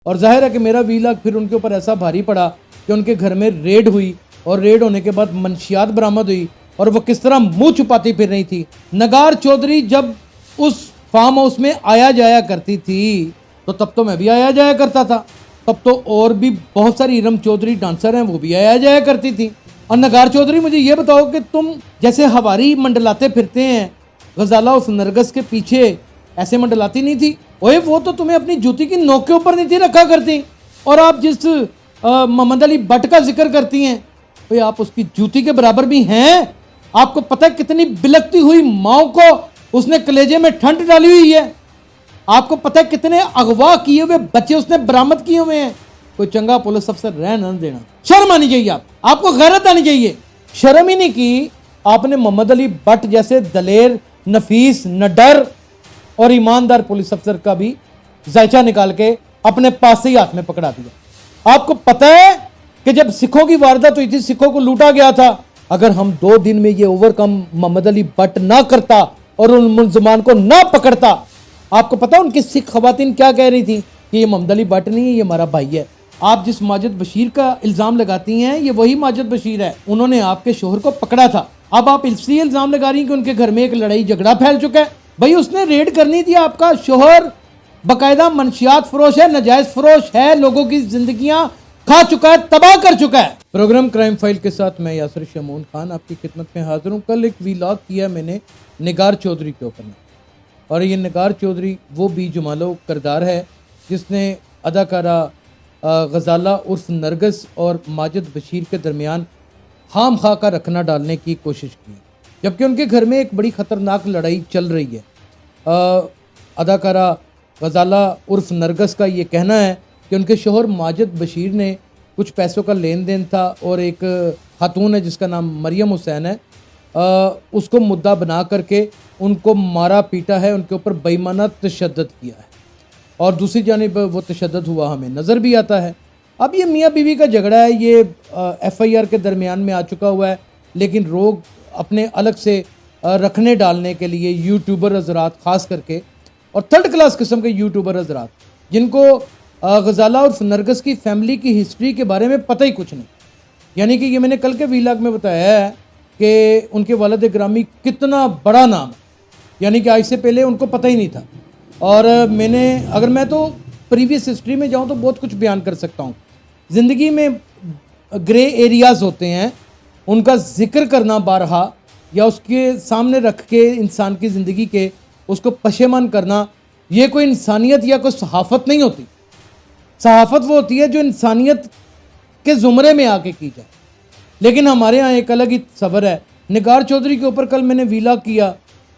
اور ظاہر ہے کہ میرا ویلاگ پھر ان کے اوپر ایسا بھاری پڑا کہ ان کے گھر میں ریڈ ہوئی اور ریڈ ہونے کے بعد منشیات برآمد ہوئی اور وہ کس طرح منہ چھپاتی پھر رہی تھی. نگار چودھری جب اس فارم ہاؤس میں آیا جایا کرتی تھی تو تب تو میں بھی آیا جایا کرتا تھا, تب تو اور بھی بہت ساری ارم چودھری ڈانسر ہیں وہ بھی آیا جایا کرتی تھی. اور نگار چودھری مجھے یہ بتاؤ کہ تم جیسے ہواری منڈلاتے پھرتے ہیں غزالہ اس نرگس کے پیچھے ایسے منڈلاتی نہیں تھی؟ اوے وہ تو تمہیں اپنی جوتی کی نوک کے اوپر نہیں تھی رکھا کرتی. اور آپ جس محمد علی بٹ کا ذکر کرتی ہیں اوے آپ اس کی جوتی کے برابر بھی ہیں. آپ کو پتہ ہے کتنی بلکتی ہوئی ماؤں کو اس نے کلیجے میں ٹھنڈ ڈالی ہوئی ہے؟ آپ کو پتہ ہے کتنے اغوا کیے ہوئے بچے اس نے برآمد کیے ہوئے ہیں؟ کوئی چنگا پولیس افسر رہ نہ دینا. شرم آنی چاہیے, آپ کو غیرت آنی چاہیے. شرم ہی نہیں کی آپ نے محمد علی بٹ جیسے دلیر, نفیس, نڈر اور ایماندار پولیس افسر کا بھی ذائچہ نکال کے اپنے پاس سے ہی ہاتھ میں پکڑا دیا. آپ کو پتہ ہے کہ جب سکھوں کی واردات ہوئی تھی, سکھوں کو لوٹا گیا تھا, اگر ہم 2 دن میں یہ over come Muhammad Ali but نہ کرتا اور ان ملزمان کو نہ پکڑتا, آپ کو پتہ ان کی سکھ خواتین کیا کہہ رہی تھی کہ یہ محمد علی بٹ نہیں ہے, یہ ہمارا بھائی ہے. آپ جس ماجد بشیر کا الزام لگاتی ہیں یہ وہی ماجد بشیر ہے, انہوں نے آپ کے شوہر کو پکڑا تھا. اب آپ اس لیے الزام لگا رہی ہیں کہ ان کے گھر میں ایک لڑائی جھگڑا پھیل چکا ہے. بھائی اس نے ریڈ کرنی تھی, آپ کا شوہر باقاعدہ منشیات فروش ہے, نجائز فروش ہے, لوگوں کی زندگیاں کھا چکا ہے, تباہ کر چکا ہے. پروگرام کرائم فائل کے ساتھ میں یاسر شمعون خان آپ کی خدمت میں حاضر ہوں. کل ایک ویلاگ کیا میں نے نگار چودھری کے اوپر میں, اور یہ نگار چودھری وہ بی جمالو کردار ہے جس نے اداکارہ غزالہ عرف نرگس اور ماجد بشیر کے درمیان خام خواہ کا رکھنا ڈالنے کی کوشش کی, جبکہ ان کے گھر میں ایک بڑی خطرناک لڑائی چل رہی ہے. اداکارہ غزالہ عرف نرگس کا یہ کہنا ہے کہ ان کے شوہر ماجد بشیر نے کچھ پیسوں کا لین دین تھا اور ایک خاتون ہے جس کا نام مریم حسین ہے, اس کو مدعا بنا کر کے ان کو مارا پیٹا ہے, ان کے اوپر بے ایمانہ تشدد کیا ہے, اور دوسری جانب وہ تشدد ہوا ہمیں نظر بھی آتا ہے. اب یہ میاں بیوی کا جھگڑا ہے, یہ FIR کے درمیان میں آ چکا ہوا ہے, لیکن لوگ اپنے الگ سے رکھنے ڈالنے کے لیے یوٹیوبر حضرات خاص کر کے, اور 3rd کلاس قسم کے یوٹیوبر حضرات جن کو غزالہ اور نرگس کی فیملی کی ہسٹری کے بارے میں پتہ ہی کچھ نہیں, یعنی کہ یہ میں نے کل کے ویلاگ میں بتایا ہے کہ ان کے والد گرامی کتنا بڑا نام ہے, یعنی کہ آج سے پہلے ان کو پتہ ہی نہیں تھا. اور اگر میں تو پریویس ہسٹری میں جاؤں تو بہت کچھ بیان کر سکتا ہوں. زندگی میں گرے ایریاز ہوتے ہیں, ان کا ذکر کرنا بارہا یا اس کے سامنے رکھ کے انسان کی زندگی کے اس کو پشیمان کرنا, یہ کوئی انسانیت یا کوئی صحافت نہیں ہوتی. صحافت وہ ہوتی ہے جو انسانیت کے زمرے میں آ کے کی جائے, لیکن ہمارے ہاں ایک الگ ہی صبر ہے. نگار چودھری کے اوپر کل میں نے ویلاگ کیا,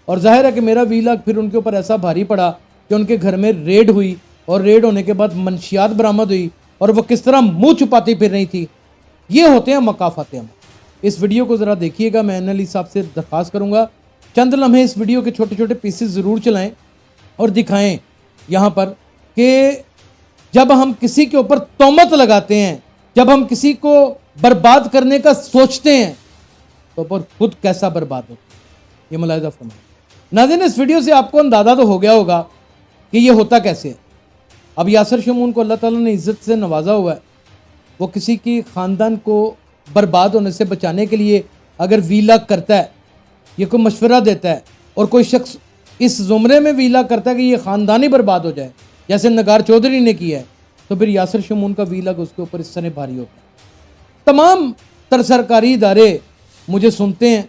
اور ظاہر ہے کہ میرا ویلاگ پھر ان کے اوپر ایسا بھاری پڑا کہ ان کے گھر میں ریڈ ہوئی اور ریڈ ہونے کے بعد منشیات برآمد ہوئی اور وہ کس طرح منہ چھپاتی پھر رہی تھی. یہ ہوتے ہیں مقافات عمل. اس ویڈیو کو ذرا دیکھیے گا, میں علی صاحب سے درخواست کروں گا چند لمحے اس ویڈیو کے چھوٹے چھوٹے پیسز ضرور چلائیں اور دکھائیں یہاں پر کہ جب ہم کسی کے اوپر تہمت لگاتے ہیں, جب ہم کسی کو برباد کرنے کا سوچتے ہیں تو پر خود کیسا برباد ہوتا ہے, یہ ملاحظہ فرمائیں. ناظرین اس ویڈیو سے آپ کو اندازہ تو ہو گیا ہوگا کہ یہ ہوتا کیسے ہے. اب یاسر شمعون کو اللہ تعالیٰ نے عزت سے نوازا ہوا ہے, وہ کسی کی خاندان کو برباد ہونے سے بچانے کے لیے اگر ویلاگ کرتا ہے, یہ کوئی مشورہ دیتا ہے, اور کوئی شخص اس زمرے میں ویلاگ کرتا ہے کہ یہ خاندان ہی برباد ہو جائے جیسے نگار چودھری نے کیا ہے, تو پھر یاسر شمعون کا ویلاگ اس کے اوپر اس طرح بھاری ہوتا ہے. تمام تر سرکاری ادارے مجھے سنتے ہیں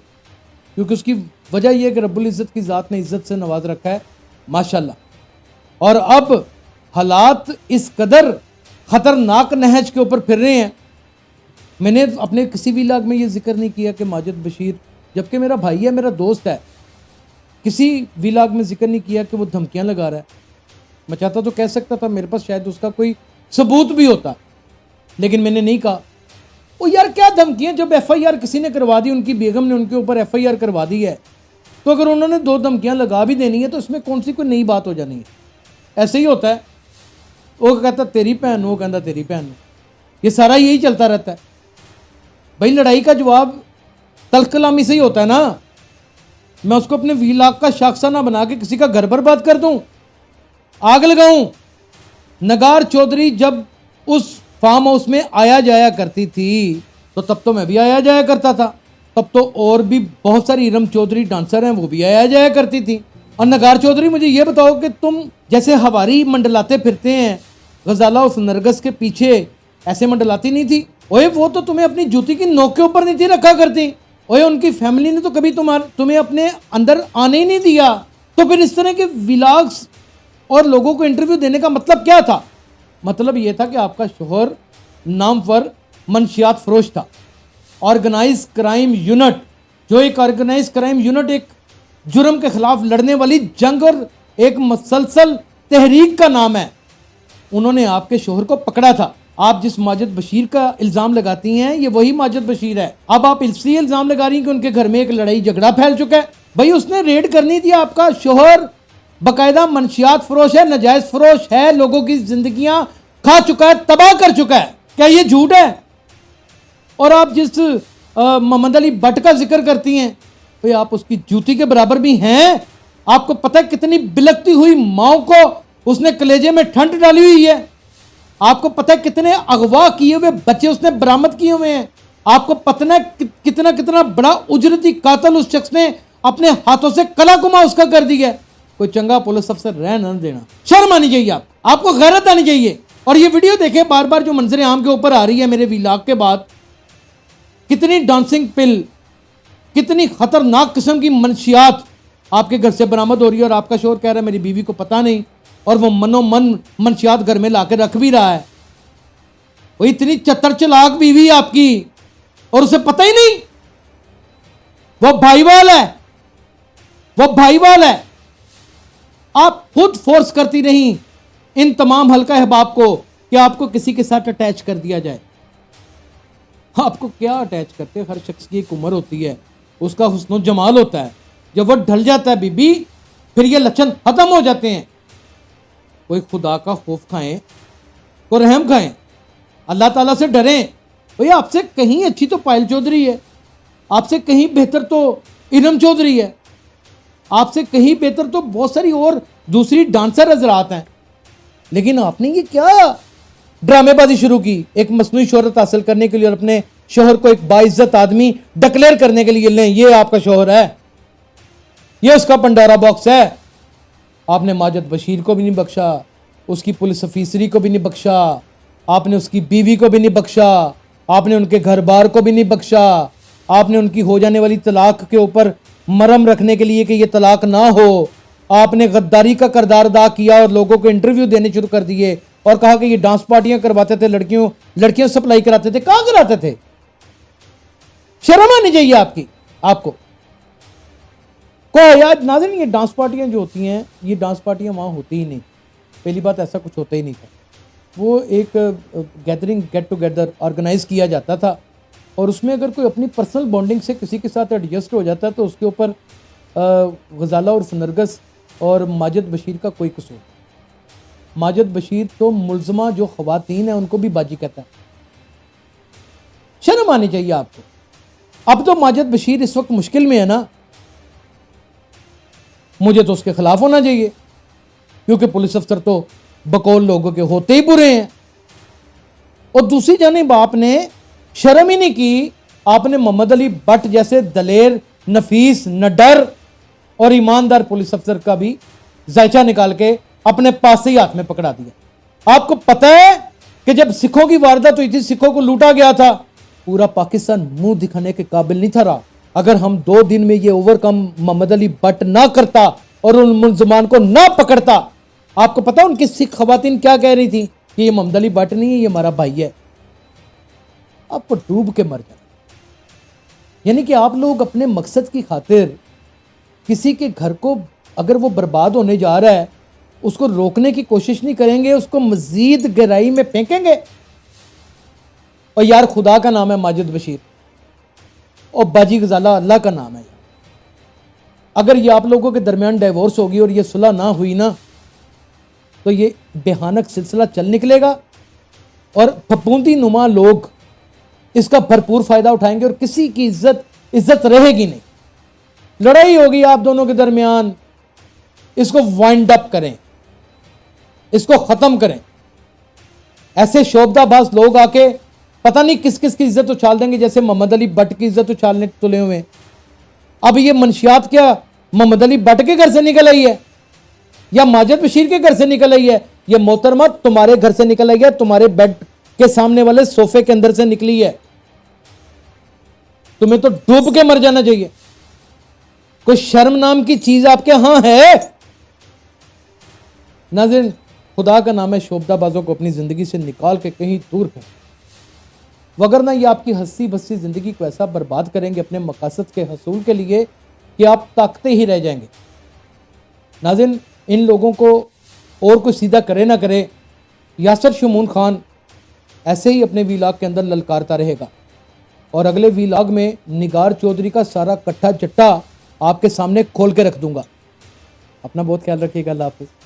کیونکہ اس کی وجہ یہ ہے کہ رب العزت کی ذات نے عزت سے نواز رکھا ہے ماشاءاللہ. اور اب حالات اس قدر خطرناک نہج کے اوپر پھر رہے ہیں. میں نے اپنے کسی ویلاگ میں یہ ذکر نہیں کیا کہ ماجد بشیر, جبکہ میرا بھائی ہے, میرا دوست ہے, کسی ویلاگ میں ذکر نہیں کیا کہ وہ دھمکیاں لگا رہا ہے. میں چاہتا تو کہہ سکتا تھا, میرے پاس شاید اس کا کوئی ثبوت بھی ہوتا, لیکن میں نے نہیں کہا. وہ یار کیا دھمکیاں, جب FIR کسی نے کروا دی, ان کی بیگم نے ان کے اوپر FIR کروا دی ہے, تو اگر انہوں نے 2 دھمکیاں لگا بھی دینی ہے تو اس میں کون سی کوئی نئی بات ہو جانی ہے. ایسے ہی ہوتا ہے, وہ کہتا تیری بہن, وہ کہتا تیری بہن, یہ سارا یہی چلتا رہتا ہے. بھائی لڑائی کا جواب تلخ کلامی سے ہی ہوتا ہے نا. میں اس کو اپنے ویلاگ کا شاخسانہ بنا کے کسی کا گھر برباد کر دوں, آگ لگاؤں, نگار چودھری جب اس فارم ہاؤس میں آیا جایا کرتی تھی تو تب تو میں بھی آیا جایا کرتا تھا, تب تو اور بھی بہت ساری ارم چودھری ڈانسر ہیں وہ بھی آیا جایا کرتی تھی. اور نگار چودھری مجھے یہ بتاؤ کہ تم جیسے ہواری منڈلاتے پھرتے ہیں غزالہ اور نرگس کے پیچھے, ایسے منڈلاتی نہیں تھی؟ اوے وہ تو تمہیں اپنی جوتی کی نوک کے اوپر نہیں تھی رکھا کرتی. اوے ان کی فیملی نے تو کبھی تمہیں اپنے اندر آنے ہی نہیں دیا. تو پھر اس طرح کے ولاگز اور لوگوں کو انٹرویو دینے کا مطلب کیا تھا؟ مطلب یہ تھا کہ آپ کا شوہر نامور منشیات فروش تھا. آرگنائز کرائم یونٹ, جو ایک آرگنائز کرائم یونٹ ایک جرم کے خلاف لڑنے والی جنگ اور ایک مسلسل تحریک کا نام ہے, انہوں نے آپ کے شوہر کو پکڑا تھا. آپ جس ماجد بشیر کا الزام لگاتی ہیں یہ وہی ماجد بشیر ہے. اب آپ اس لیے الزام لگا رہی ہیں کہ ان کے گھر میں ایک لڑائی جھگڑا پھیل چکا ہے. بھائی اس نے ریڈ کرنی تھی. آپ کا شوہر باقاعدہ منشیات فروش ہے, نجائز فروش ہے, لوگوں کی زندگیاں کھا چکا ہے, تباہ کر چکا ہے. کیا یہ جھوٹ ہے؟ اور آپ جس محمد علی بٹ کا ذکر کرتی ہیں, بھئی آپ اس کی جوتی کے برابر بھی ہیں. آپ کو پتہ ہے کتنی بلکتی ہوئی ماؤں کو اس نے کلیجے میں ٹھنڈ ڈالی ہوئی ہے. آپ کو پتہ ہے کتنے اغوا کیے ہوئے بچے اس نے برآمد کیے ہوئے ہیں. آپ کو پتہ ہے کتنا بڑا اجرتی قاتل اس شخص نے اپنے ہاتھوں سے کلا کما اس کا کر دیا ہے. کوئی چنگا پولیس افسر رہ نہ دینا. شرم آنی چاہیے آپ کو غیرت آنی چاہیے. اور یہ ویڈیو دیکھیں بار بار جو منظر عام کے اوپر آ رہی ہے میرے ویلاگ کے بعد, کتنی ڈانسنگ پل, کتنی خطرناک قسم کی منشیات آپ کے گھر سے برآمد ہو رہی ہے. اور آپ کا شوہر کہہ رہا ہے میری بیوی کو پتہ نہیں, اور وہ منو من منشیات گھر میں لا کے رکھ بھی رہا ہے. وہ اتنی چتر چلاک بیوی آپ کی اور اسے پتہ ہی نہیں. وہ بھائی وال ہے, وہ بھائی وال ہے. آپ خود فورس کرتی نہیں ان تمام حلقہ احباب کو کہ آپ کو کسی کے ساتھ اٹیچ کر دیا جائے. آپ کو کیا اٹیچ کرتے؟ ہر شخص کی ایک عمر ہوتی ہے, اس کا حسن و جمال ہوتا ہے. جب وہ ڈھل جاتا ہے بی پھر یہ لچن ختم ہو جاتے ہیں. کوئی خدا کا خوف کھائیں, کوئی رحم کھائیں, اللہ تعالیٰ سے ڈریں. بھئی آپ سے کہیں اچھی تو پائل چودھری ہے, آپ سے کہیں بہتر تو ارم چودھری ہے, آپ سے کہیں بہتر تو بہت ساری اور دوسری ڈانسر حضرات ہیں. لیکن آپ نے یہ کیا ڈرامے بازی شروع کی ایک مصنوعی شہرت حاصل کرنے کے لیے, اور اپنے شوہر کو ایک باعزت آدمی ڈکلیئر کرنے کے لیے. لیں یہ آپ کا شوہر ہے, یہ اس کا پنڈورا باکس ہے. آپ نے ماجد بشیر کو بھی نہیں بخشا, اس کی پولیس افیسری کو بھی نہیں بخشا, آپ نے اس کی بیوی کو بھی نہیں بخشا, آپ نے ان کے گھر بار کو بھی نہیں بخشا. آپ نے ان کی ہو جانے والی طلاق کے اوپر مرہم رکھنے کے لیے کہ یہ طلاق نہ ہو, آپ نے غداری کا کردار ادا کیا اور لوگوں کو انٹرویو دینے شروع کر دیے اور کہا کہ یہ ڈانس پارٹیاں کرواتے تھے, لڑکیاں سپلائی کراتے تھے. کہاں کراتے تھے؟ شرم آنی چاہیے آپ کو. یار ناظرین, یہ ڈانس پارٹیاں جو ہوتی ہیں, یہ ڈانس پارٹیاں وہاں ہوتی ہی نہیں. پہلی بات ایسا کچھ ہوتا ہی نہیں تھا. وہ ایک گیدرنگ گیٹ ٹوگیدر آرگنائز کیا جاتا تھا, اور اس میں اگر کوئی اپنی پرسنل بانڈنگ سے کسی کے ساتھ ایڈجسٹ ہو جاتا ہے تو اس کے اوپر غزالہ اور نرگس اور ماجد بشیر کا کوئی قصور. ماجد بشیر تو ملزمہ جو خواتین ہیں ان کو بھی باجی کہتا ہے. شرم آنی چاہیے آپ کو. اب تو ماجد بشیر اس وقت مشکل میں ہے نا, مجھے تو اس کے خلاف ہونا چاہیے, کیونکہ پولیس افسر تو بقول لوگوں کے ہوتے ہی برے ہیں. اور دوسری جانب آپ نے شرم ہی نہیں کی. آپ نے محمد علی بٹ جیسے دلیر, نفیس, نڈر اور ایماندار پولیس افسر کا بھی ذائچہ نکال کے اپنے پاس سے ہی ہاتھ میں پکڑا دیا. آپ کو پتہ ہے کہ جب سکھوں کی واردات ہوئی تھی, سکھوں کو لوٹا گیا تھا, پورا پاکستان منہ دکھانے کے قابل نہیں تھا رہا. اگر ہم 2 دن میں یہ over come Muhammad Ali but نہ کرتا اور ان ملزمان کو نہ پکڑتا, آپ کو پتہ ان کی سکھ خواتین کیا کہہ رہی تھی کہ یہ محمد علی بٹ نہیں ہے, یہ ہمارا بھائی ہے. آپ کو ڈوب کے مر جانا. یعنی کہ آپ لوگ اپنے مقصد کی خاطر کسی کے گھر کو اگر وہ برباد ہونے جا رہا ہے اس کو روکنے کی کوشش نہیں کریں گے, اس کو مزید گہرائی میں پھینکیں گے. اور یار خدا کا نام ہے ماجد بشیر, اور باجی غزالہ اللہ کا نام ہے. اگر یہ آپ لوگوں کے درمیان ڈیورس ہوگی اور یہ صلح نہ ہوئی نا تو یہ بھیانک سلسلہ چل نکلے گا, اور پھپھوندی نما لوگ اس کا بھرپور فائدہ اٹھائیں گے, اور کسی کی عزت رہے گی نہیں. لڑائی ہوگی آپ دونوں کے درمیان, اس کو وائنڈ اپ کریں, اس کو ختم کریں. ایسے شعبدہ باز لوگ آ کے پتہ نہیں کس کس کی عزت اچھال دیں گے، جیسے محمد علی بٹ کی عزت اچھالنے تلے ہوئے ہیں۔ اب یہ منشیات کیا محمد علی بٹ کے گھر سے نکل آئی ہے یا ماجد بشیر کے گھر سے نکل آئی ہے؟ یہ محترمہ تمہارے گھر سے نکل آئی ہے، تمہارے بیڈ کے سامنے والے صوفے کے اندر سے نکلی ہے۔ تمہیں تو ڈوب کے مر جانا چاہیے۔ کوئی شرم نام کی چیز آپ کے ہاں ہے؟ ناظرین، خدا کا نام ہے شعبدہ بازوں کو اپنی زندگی سے نکال کے کہیں دور کریں، وگرنہ یہ آپ کی ہنسی بسی زندگی کو ایسا برباد کریں گے اپنے مقاصد کے حصول کے لیے کہ آپ تاکتے ہی رہ جائیں گے۔ ناظرین، ان لوگوں کو اور کوئی سیدھا کرے نہ کرے، یاسر شمون خان ایسے ہی اپنے ویلاگ کے اندر للکارتا رہے گا، اور اگلے ویلاگ میں نگار چودھری کا سارا کٹھا چٹا آپ کے سامنے کھول کے رکھ دوں گا۔ اپنا بہت خیال رکھیے گا۔ اللہ حافظ۔